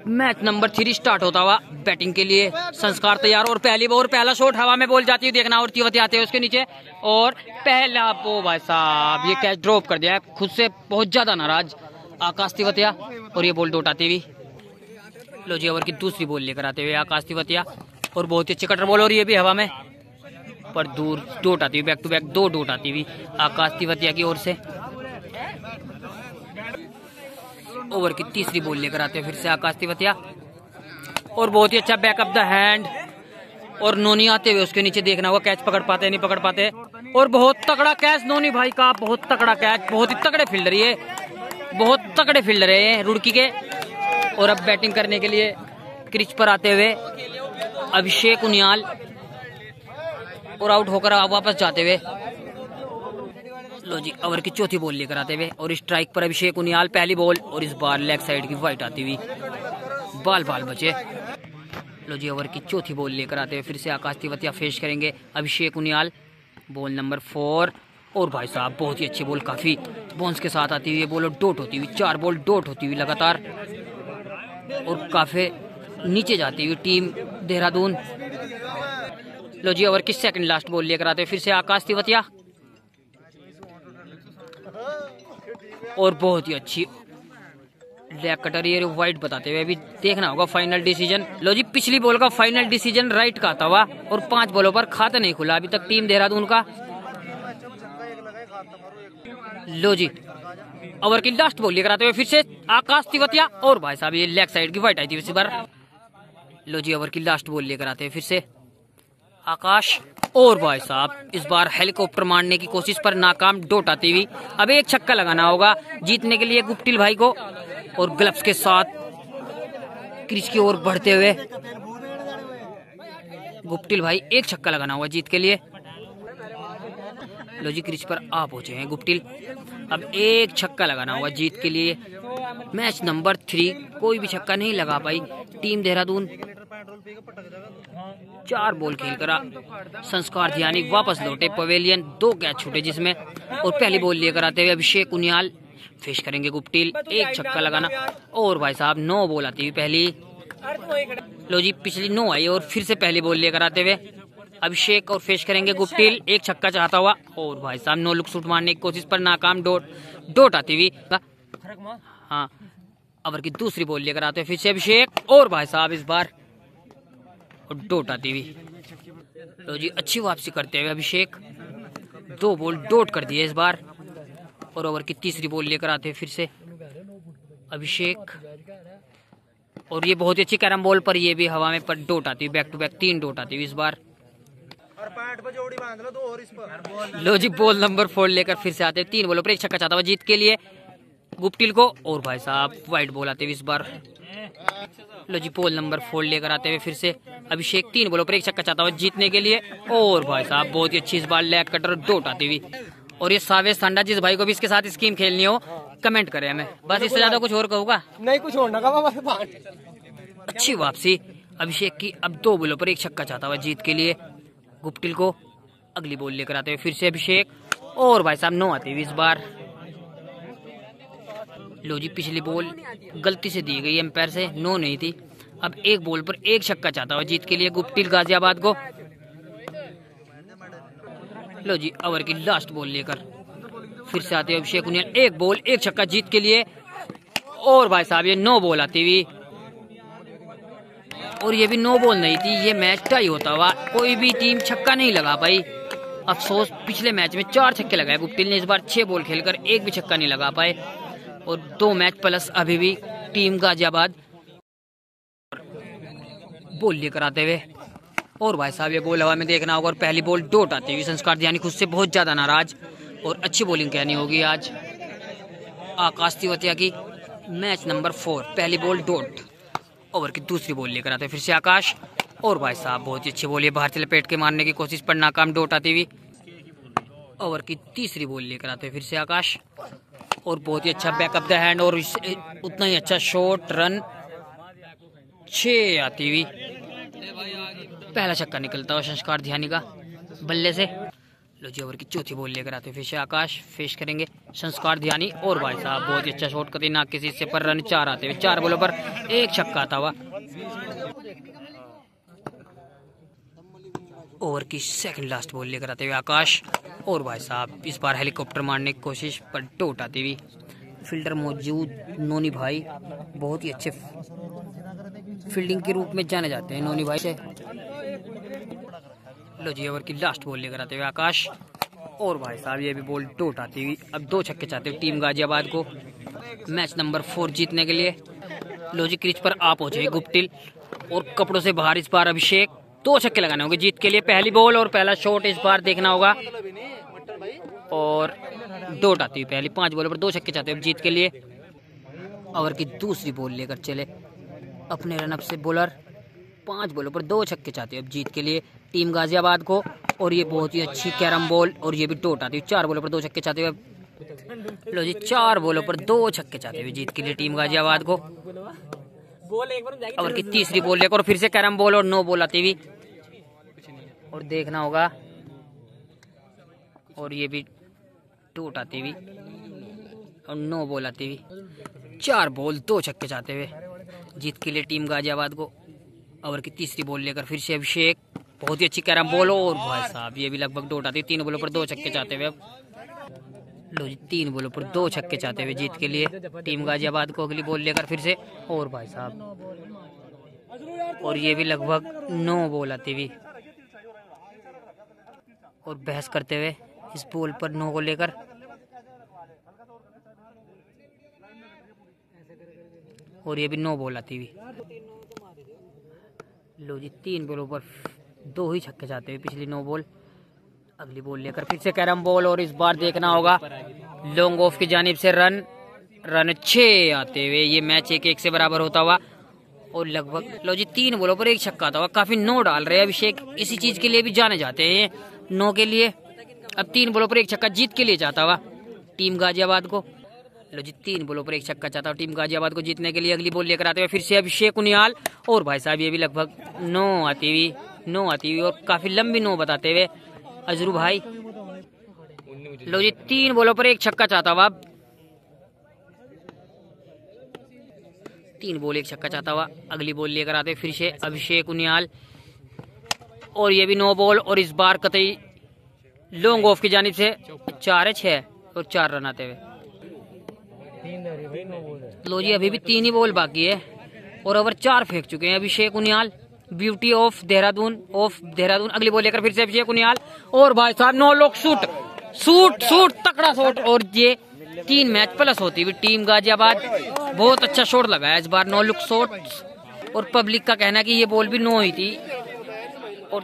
Match number 3 start होता हुआ batting के लिए संस्कार तैयार और पहली बॉल पहला शॉट हवा में बॉल जाती है, देखना और तिवती आते हैं उसके नीचे और पहला वो भाई साहब ये कैच ड्रॉप कर दिया है, खुद से बहुत ज्यादा नाराज आकाश तिवतिया और ये बॉल डॉट आती हुई। लो जी ओवर की दूसरी बॉल लेकर आते हुए आकाश तिवतिया और बहुत ही अच्छी कटर बॉल और ये भी हवा में पर दूर डॉट आती हुई, बैक टू बैक 2 डॉट आती हुई आकाश तिवतिया की ओर से। ओवर की तीसरी बॉल लेकर आते हैं फिर से आकाश तिवतिया और बहुत ही अच्छा बैकअप द हैंड और नोनी आते हुए उसके नीचे देखना होगा कैच पकड़ पाते नहीं पकड़ पाते और बहुत तगड़ा कैच नोनी भाई का, बहुत तगड़ा कैच, बहुत ही तगड़े फील्डर ये, बहुत तगड़े फील्डर है रुड़की के। और अब बैटिंग करने के लिए क्रिच पर आते हुए अभिषेक उनियाल और आउट होकर वापस जाते हुए। लो जी ओवर की चौथी बॉल लेकर आते हुए और स्ट्राइक पर अभिषेक उनियाल पहली बॉल और इस बार लेग साइड की वाइट आती हुई, बाल बाल बचे। लो जी ओवर की चौथी बॉल लेकर आते हुए फिर से आकाश तिवतिया फेस करेंगे अभिषेक उनियाल, बॉल नंबर 4 और भाई साहब बहुत ही अच्छी बॉल, काफी बाउंस के साथ आती हुई बॉल और डॉट होती हुई, 4 बॉल डॉट होती हुई लगातार और काफी नीचे जाती हुई टीम देहरादून। लो जी ओवर की सेकंड लास्ट बॉल लेकर आते हुए फिर से आकाश तिवतिया और बहुत ही अच्छी लेग कटर ये वाइट बताते हुए अभी देखना होगा फाइनल डिसीजन। लो जी पिछली बॉल का फाइनल डिसीजन राइट का आता हुआ और 5 बॉलों पर खाता नहीं खुला अभी तक टीम देहरादून का। लो जी ओवर की लास्ट बॉल लेकर आते हुए फिर से आकाश तिवतिया और भाई साहब ये लेग साइड की वाइट आई थी इस बार। लो जी ओवर की लास्ट बॉल लेकर आते हैं फिर से आकाश और भाई साहब इस बार हेलीकॉप्टर मारने की कोशिश पर नाकाम, डॉट आती हुई। अब एक छक्का लगाना होगा जीतने के लिए गुप्टिल भाई को और ग्लव्स के साथ क्रीज की ओर बढ़ते हुए गुप्टिल भाई एक छक्का लगाना होगा जीत के लिए। लो जी क्रीज पर आ पहुंचे हैं गुप्टिल, अब एक छक्का लगाना होगा जीत के लिए। मैच नंबर 3 कोई भी छक्का नहीं लगा पाई टीम देहरादून, 4 बॉल खेलकर संस्कार ध्यानी वापस लौटे पवेलियन, 2 कैच छूटे जिसमें और पहली बॉल लेकर आते हुए अभिषेक उनियाल फेस करेंगे गुप्टिल, एक छक्का लगाना और भाई साहब 9 बॉल आती हुई पहली। लो जी पिछली 9 आई और फिर से पहली बॉल लेकर आते हुए अभिषेक और फेस करेंगे गुप्टिल, एक छक्का चाहता हुआ और भाई साहब 9 लुक शूट मारने की कोशिश पर नाकाम, डॉट आती हुई। हाँ ओवर की दूसरी बॉल लेकर आते हुए फिर से अभिषेक और भाई साहब इस बार डॉट आती हुई। तो जी अच्छी वापसी करते हुए अभिषेक 2 बॉल डॉट कर दिए इस बार और ओवर की तीसरी बॉल लेकर आते हैं फिर से अभिषेक और ये बहुत ही अच्छी कैरम बॉल पर ये भी हवा में पर डॉट आती हुई, बैक टू बैक 3 डॉट आती हुई इस बार। लो जी बॉल नंबर 4 लेकर फिर से आते हैं, 3 बॉलों पर एक छक्का चाहता हुआ जीत के लिए गुप्टिल को और भाई साहब वाइट बॉल आते हुए इस बार। लो जी बॉल नंबर 4 लेकर आते हुए फिर से अभिषेक, 3 बॉलों पर एक छक्का चाहता हुआ जीतने के लिए और भाई साहब बहुत ही अच्छी इस बार लेग कटर डॉट आती हुई। और ये सावेश सांडा, जिस भाई को भी इसके साथ स्कीम खेलनी हो कमेंट करें हमें, बस इससे ज्यादा कुछ और कहूंगा नहीं, कुछ और ना। अच्छी वापसी अभिषेक की, अब 2 बॉलों पर एक छक्का चाहता हुआ जीत के लिए गुप्टिल को। अगली बॉल लेकर आते हुए फिर से अभिषेक और भाई साहब 9 आती हुई इस बार। लो जी पिछली बॉल गलती से दी गई एम्पायर से, 9 नहीं थी, अब 1 बॉल पर एक छक्का चाहता हुआ जीत के लिए गुप्टिल गाजियाबाद को। लो जी ओवर की लास्ट बॉल लेकर फिर से आते हैं अभिषेक उनियाल, 1 बॉल एक छक्का जीत के लिए और भाई साहब ये 9 बॉल आती हुई और ये भी 9 बॉल नहीं थी, ये मैच टाई होता हुआ, कोई भी टीम छक्का नहीं लगा पाई। अफसोस पिछले मैच में 4 छक्के लगाए गुप्टिल ने, इस बार 6 बॉल खेलकर एक भी छक्का नहीं लगा पाए और 2 मैच प्लस अभी भी टीम गाजियाबाद बॉल लेकर आते हुए और भाई साहब ये बॉल हवा में देखना होगा और पहली बॉल डॉट आती हुई। संस्कार ध्यानी खुद से बहुत ज्यादा नाराज और अच्छी बॉलिंग कहनी होगी आज आकाश तिवतिया की। मैच नंबर 4 पहली बॉल डॉट, ओवर की दूसरी बॉल लेकर आते फिर से आकाश और भाई साहब बहुत ही अच्छी बॉल, ये बाहर से लपेट के मारने की कोशिश पर नाकाम, डॉट आती हुई। ओवर की तीसरी बॉल लेकर आते फिर से आकाश और बहुत ही अच्छा बैकअप द हैंड और उतना ही अच्छा शॉट, रन 6 आती हुई, पहला छक्का निकलता हुआ संस्कार ध्यानी का बल्ले से। लो जी ओवर की चौथी बॉल लेकर आते फिर से आकाश फेस करेंगे संस्कार ध्यानी और भाई साहब बहुत ही अच्छा शॉट करते ना किसी से पर रन 4 आते हुए 4 बॉलों पर एक छक्का आता हुआ। ओवर की सेकंड लास्ट बॉल लेकर आते हुए आकाश और भाई साहब इस बार हेलीकॉप्टर मारने की कोशिश पर डोट आती हुई। फील्डर मौजूद नोनी भाई बहुत ही अच्छे फील्डिंग के रूप में जाने जाते हैं नोनी भाई से। लो जी ओवर की लास्ट बॉल लेकर आते हुए आकाश और भाई साहब ये भी बॉल डोट आती हुई। अब 2 छक्के चाहते हुए टीम गाजियाबाद को मैच नंबर 4 जीतने के लिए। लो जी क्रीज पर आप पहुंचे गुप्टिल और कपड़ों से बाहर इस बार अभिषेक 2 छक्के लगाने होंगे जीत के लिए। पहली बॉल और पहला शॉट इस बार देखना होगा और डोट आती हुई पहली 5 बॉलों पर 2 छक्के चाहते हुए जीत के लिए। ओवर की दूसरी बॉल लेकर चले अपने रनअप से बॉलर 5 बॉलों पर 2 छक्के चाहते हैं अब जीत के लिए टीम गाजियाबाद को। और ये बहुत ही अच्छी कैरम बॉल और ये भी डोट आती है 4 बॉलों पर 2 छक्के चाहते हुए। लो जी 4 बॉलों पर 2 छक्के चाहते हुए जीत के लिए टीम गाजियाबाद को। ओवर की तीसरी बॉल लेकर फिर से कैरम बॉल और 9 बॉल आती हुई और देखना होगा और ये भी डोट आती हुई और 9 बॉल आती हुई 4 बॉल 2 छक्के चाहते हुए जीत के लिए टीम गाजियाबाद को। ओवर की तीसरी बॉल लेकर फिर से अभिषेक बहुत ही अच्छी कैरम बॉल और भाई साहब ये भी लगभग डोट आती है 3 बॉलों पर 2 छक्के चाहते हुए। अब लो जी 3 बॉलों पर 2 छक्के चाहते हुए जीत के लिए टीम गाजियाबाद को अगली बॉल लेकर फिर से और भाई साहब और ये भी लगभग 9 बॉल आती हुई और बहस करते हुए इस बॉल पर 9 को लेकर और ये भी 9 बॉल आती हुई। लो जी 3 बॉलों पर 2 ही छक्के चाहते हुए पिछली 9 बॉल अगली बॉल लेकर फिर से कैरम बॉल और इस बार देखना होगा लॉन्ग ऑफ की जानिब से रन 6 आते हुए ये मैच 1-1 से बराबर होता हुआ और लगभग लो जी 3 बॉलों पर 1 छक्का आता हुआ। काफी 9 डाल रहे हैं अभिषेक इसी चीज के लिए भी जाने जाते हैं 9 के लिए। अब 3 बॉलों पर 1 छक्का जीत के लिए चाहता हुआ टीम गाजियाबाद को। लो जी 3 बॉलों पर 1 छक्का चाहता हूँ टीम गाजियाबाद को जीतने के लिए अगली बॉल लेकर आते हुए फिर से अभिषेक उनियाल और भाई साहब ये भी लगभग 9 आती हुई और काफी लंबी 9 बताते हुए अजरू भाई। लो जी 3 बॉलों पर 1 छक्का चाहता हुआ 3 बॉल 1 छक्का चाहता हुआ अगली बॉल लेकर आते फिर से अभिषेक उनियाल और ये भी 9 बॉल और इस बार कतई लॉन्ग ऑफ की जानिब से 4-6 और 4 रन आते हुए। लो जी अभी भी 3 ही बॉल बाकी है और ओवर 4 फेंक चुके हैं अभिषेक उनियाल ब्यूटी ऑफ देहरादून। अगली बॉल लेकर फिर से अभिषेक उनियाल और भाई साहब 9 लोग शूट तकड़ा शॉट और ये 3 मैच प्लस होती हुई टीम गाजियाबाद बहुत अच्छा शॉट लगाया इस बार 9 लुक शॉट और पब्लिक का कहना है कि ये बॉल भी 9 ही थी और